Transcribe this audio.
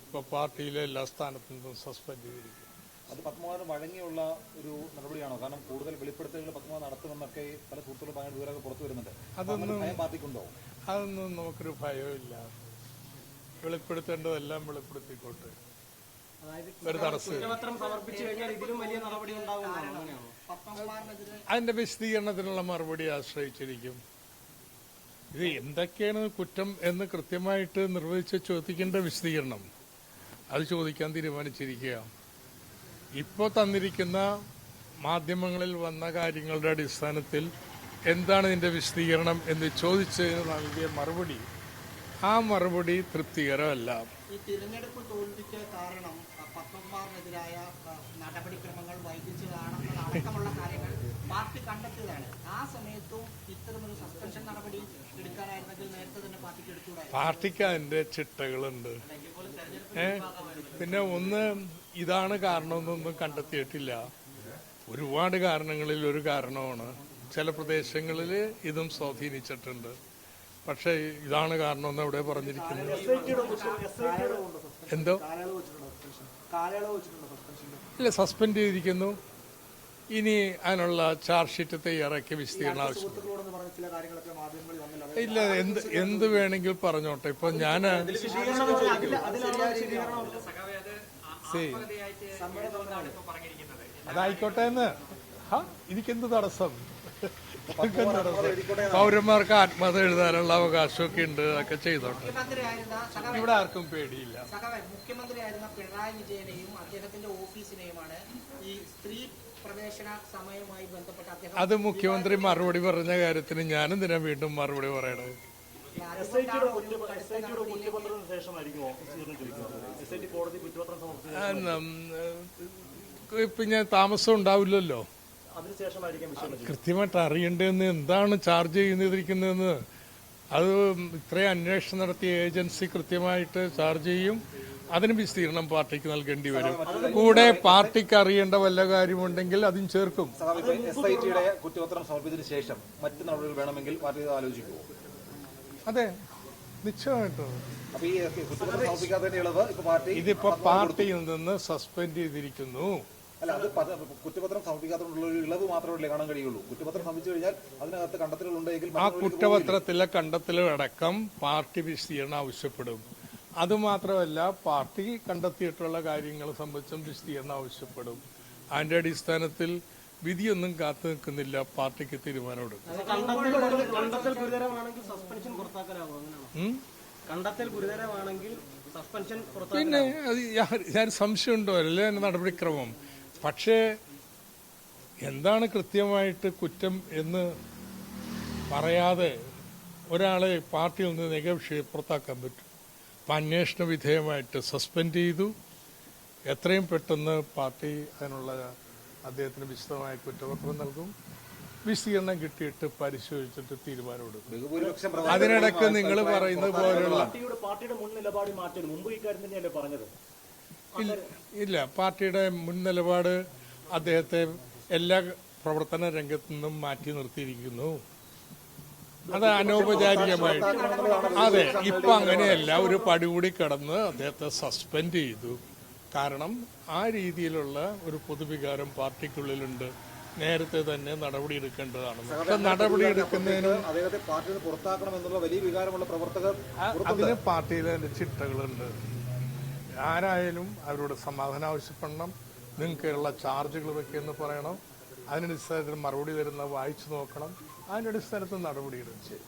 ഇപ്പോൾ പാർട്ടിയിലെ എല്ലാ സ്ഥാനത്തു നിന്നും സസ്പെൻഡ് ചെയ്തിരിക്കും. അത് പത്മനാഭന് വഴങ്ങിയുള്ള ഒരു നടപടിയാണോ? കാരണം കൂടുതൽ വെളിപ്പെടുത്തലുകൾ പത്മനാഭൻ നടത്തുമെന്നൊക്കെ പല സുഹൃത്തുക്കളും ഭയങ്കര ദൂരമൊക്കെ പുറത്തു വരുന്നുണ്ട്. ഭയം പാർട്ടിക്കുണ്ടോ? അതൊന്നും നമുക്കൊരു ഭയമില്ല. വെളിപ്പെടുത്തേണ്ടതെല്ലാം വെളിപ്പെടുത്തിക്കോട്ടെ. അതിന്റെ വിശദീകരണത്തിനുള്ള മറുപടി ആശ്രയിച്ചിരിക്കും. ഇത് എന്തൊക്കെയാണ് കുറ്റം എന്ന് കൃത്യമായിട്ട് നിർവചിച്ച് ചോദിക്കേണ്ട വിശദീകരണം അത് ചോദിക്കാൻ തീരുമാനിച്ചിരിക്കുക. ഇപ്പോൾ തന്നിരിക്കുന്ന മാധ്യമങ്ങളിൽ വന്ന കാര്യങ്ങളുടെ അടിസ്ഥാനത്തിൽ എന്താണ് ഇതിന്റെ വിശദീകരണം എന്ന് ചോദിച്ച് നൽകിയ മറുപടി ആ മറുപടി തൃപ്തികരമല്ല. ഈ തിരഞ്ഞെടുപ്പ് തോൽവിക്ക് കാരണം പത്മകുമാറിനെതിരായ നടപടിക്രമങ്ങൾ വൈകിച്ചതാണെന്ന അടക്കമുള്ള കാര്യങ്ങൾ പാർട്ടി കണ്ടെത്തിയതാണ്. ആ സമയത്തും ഇത്തരമൊരു സസ്പെൻഷൻ നടപടി എടുക്കാനായിരുന്നെങ്കിൽ നേരത്തെ തന്നെ പാർട്ടിക്ക് എടുത്തുകൂടായിരുന്നു. പാർട്ടിക്ക് അതിന്റെ ചിട്ടകളുണ്ട്. പിന്നെ ഒന്ന് ഇതാണ് കാരണമെന്നൊന്നും കണ്ടെത്തിയിട്ടില്ല. ഒരുപാട് കാരണങ്ങളിൽ ഒരു കാരണമാണ്. ചില പ്രദേശങ്ങളിൽ ഇതും സ്വാധീനിച്ചിട്ടുണ്ട്. പക്ഷെ ഇതാണ് കാരണമെന്ന് അവിടെ പറഞ്ഞിരിക്കുന്നത്. എന്തോ ഇല്ല, സസ്പെൻഡ് ചെയ്തിരിക്കുന്നു. ഇനി അതിനുള്ള ചാർജ് ഷീറ്റ് തയ്യാറാക്കി വിശദീകരണം ആവശ്യം ഇല്ല. എന്ത് വേണമെങ്കിൽ പറഞ്ഞോട്ടെ. ഇപ്പൊ ഞാൻ അതായിക്കോട്ടെ എന്ന് എനിക്കെന്ത് തടസ്സം? പൗരന്മാർക്ക് ആത്മഹത്യ എഴുതാനുള്ള അവകാശമൊക്കെ ഉണ്ട്. അതൊക്കെ ചെയ്തോട്ടെ. ഇവിടെ ആർക്കും പേടിയില്ല. മുഖ്യമന്ത്രിയായിരുന്ന പിണറായി വിജയനെയും അദ്ദേഹത്തിന്റെ ഓഫീസിനെയുമാണ് ഈ സ്ത്രീ പ്രവേശന സമയവുമായി ബന്ധപ്പെട്ട് അത് മുഖ്യമന്ത്രി മറുപടി പറഞ്ഞ കാര്യത്തിന് ഞാനെന്തിനാ വീണ്ടും മറുപടി പറയണത്? പിന്നെ താമസം ഉണ്ടാവില്ലല്ലോ. കൃത്യമായിട്ട് അറിയേണ്ടതെന്ന് എന്താണ് ചാർജ് ചെയ്യുന്നിരിക്കുന്നതെന്ന് അത് ഇത്രയും അന്വേഷണം നടത്തിയ ഏജൻസി കൃത്യമായിട്ട് ചാർജ് ചെയ്യും. അതിന് വിസ്തീർണം പാർട്ടിക്ക് നൽകേണ്ടി വരും. കൂടെ പാർട്ടിക്ക് അറിയേണ്ട വല്ല കാര്യമുണ്ടെങ്കിൽ അതും ചേർക്കും. കുറ്റപത്രം സമർപ്പിച്ചതിന് ശേഷം മറ്റു നടപടികൾ വേണമെങ്കിൽ പാർട്ടി ആലോചിക്കുമോ? അതെ, നിശ്ചയമായിട്ടും. ഇതിപ്പോ പാർട്ടിയിൽ നിന്ന് സസ്പെൻഡ് ചെയ്തിരിക്കുന്നു. അല്ല, അത് കുറ്റപത്രം സമർപ്പിക്കാത്തതുകൊണ്ടുള്ള ഒരു ഇളവ് മാത്രമല്ലേ കാണാൻ കഴിയുള്ളൂ. കുറ്റപത്രം സമർപ്പിച്ചു കഴിഞ്ഞാൽ അതിനകത്ത് കണ്ടെത്തലുകൾ ഉണ്ടെങ്കിൽ ആ കുറ്റപത്രത്തിലെ കണ്ടെത്തലടക്കം പാർട്ടി വിശദീകരണം ആവശ്യപ്പെടും. അതുമാത്രമല്ല, പാർട്ടി കണ്ടെത്തിയിട്ടുള്ള കാര്യങ്ങൾ സംബന്ധിച്ചും വിശദീകരണം ആവശ്യപ്പെടും. അതിന്റെ അടിസ്ഥാനത്തിൽ വിധിയൊന്നും കാത്തു നിൽക്കുന്നില്ല. പാർട്ടിക്ക് തീരുമാനമെടുക്കും. പിന്നെ ഞാൻ സംശയമുണ്ടോ അല്ലേ നടപടിക്രമം? പക്ഷേ എന്താണ് കൃത്യമായിട്ട് കുറ്റം എന്ന് പറയാതെ ഒരാളെ പാർട്ടിയിൽ നിന്ന് നികക്ഷി പുറത്താക്കാൻ പറ്റും. അപ്പം അന്വേഷണ വിധേയമായിട്ട് സസ്പെൻഡ് ചെയ്തു. എത്രയും പെട്ടെന്ന് പാർട്ടി അതിനുള്ള അദ്ദേഹത്തിന് വിശദമായ കുറ്റപത്രം നൽകും. വിശദീകരണം കിട്ടിയിട്ട് പരിശോധിച്ചിട്ട് തീരുമാനമെടുക്കും. അതിനിടയ്ക്ക് നിങ്ങൾ പറയുന്നത് പോലെയുള്ള ഇല്ല, പാർട്ടിയുടെ മുൻ നിലപാട് അദ്ദേഹത്തെ എല്ലാ പ്രവർത്തന രംഗത്തു നിന്നും മാറ്റി നിർത്തിയിരിക്കുന്നു. അത് അനൗപചാരികമായിട്ട്. അതെ, ഇപ്പൊ അങ്ങനെയല്ല. ഒരു പടി കൂടി കടന്ന് അദ്ദേഹത്തെ സസ്പെൻഡ് ചെയ്തു. കാരണം ആ രീതിയിലുള്ള ഒരു പൊതുവികാരം പാർട്ടിക്കുള്ളിലുണ്ട്. നേരത്തെ തന്നെ നടപടിയെടുക്കേണ്ടതാണ്. പക്ഷെ നടപടിയെടുക്കുന്നതിന് അതിന് പാർട്ടിയിലെ ചിട്ടകളുണ്ട്. ആരായാലും അവരോട് സമാധാനം ആവശ്യപ്പെടണം. നിങ്ങൾക്കുള്ള ചാർജുകൾ വെക്കുമെന്ന് പറയണം. അതിനടിസ്ഥാനത്തിൽ മറുപടി വരുന്ന വായിച്ചു നോക്കണം. അതിന്റെ അടിസ്ഥാനത്തിൽ നടപടിയെടുക്കും.